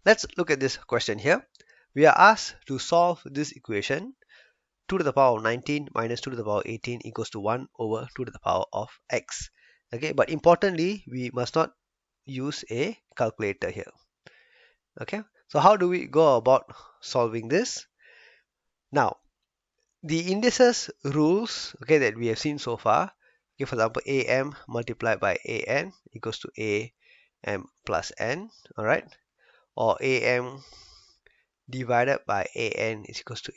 Let's look at this question here. We are asked to solve this equation 2 to the power of 19 minus 2 to the power of 18 equals to 1 over 2 to the power of x. Okay, but importantly, we must not use a calculator here. Okay, so how do we go about solving this? Now, the indices rules, okay, that we have seen so far, okay, for example, am multiplied by an equals to am plus n, all right, or am divided by an is equals to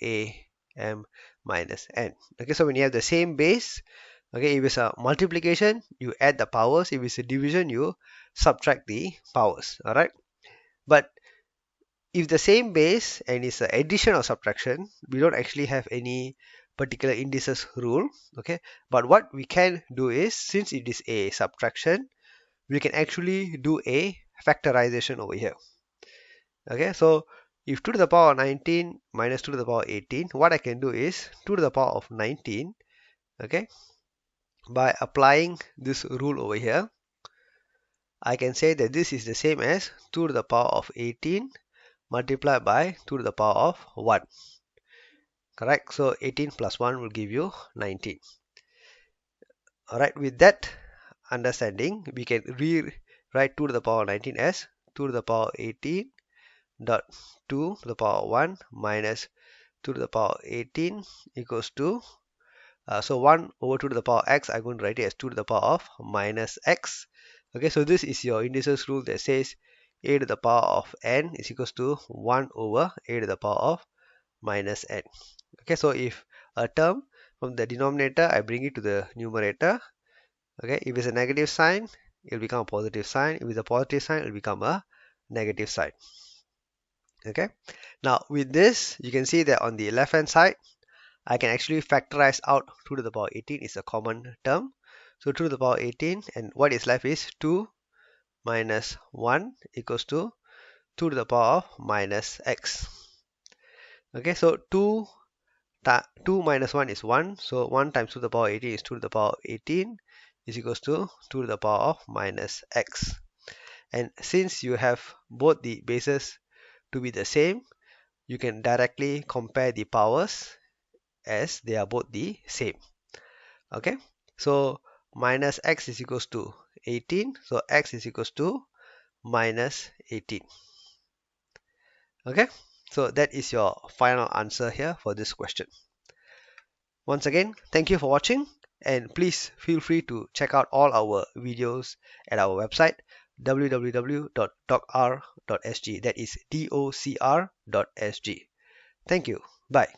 am minus n. Okay, so when you have the same base, okay, if it's a multiplication, you add the powers. If it's a division, you subtract the powers. All right, but if the same base and it's an addition or subtraction, we don't actually have any particular indices rule. Okay, but what we can do is, since it is a subtraction, we can actually do a factorization over here. Okay, so if 2 to the power of 19 minus 2 to the power of 18, what I can do is 2 to the power of 19, okay, by applying this rule over here, I can say that this is the same as 2 to the power of 18 multiplied by 2 to the power of 1. Correct? So 18 plus 1 will give you 19. Alright, with that understanding, we can rewrite 2 to the power of 19 as 2 to the power of 18 dot 2 to the power of 1 minus 2 to the power of 18 equals to, so 1 over 2 to the power of x, I'm going to write it as 2 to the power of minus x. Okay, so this is your indices rule that says a to the power of n is equals to 1 over a to the power of minus n. Okay, so if a term from the denominator, I bring it to the numerator. Okay, if it's a negative sign, it will become a positive sign. If it's a positive sign, it will become a negative sign. Okay, now with this, you can see that on the left hand side, I can actually factorize out 2 to the power 18 is a common term. So 2 to the power 18, and what is left is 2 minus 1 equals to 2 to the power of minus x. Okay, so 2 minus 1 is 1. So 1 times 2 to the power 18 is 2 to the power 18 is equals to 2 to the power of minus x. And since you have both the bases to be the same, you can directly compare the powers as they are both the same. Okay, so minus x is equals to 18, so x is equals to minus 18. Okay, so that is your final answer here for this question. Once again, thank you for watching, and please feel free to check out all our videos at our website www.docr.sg, that is docr.sg. Thank you. Bye.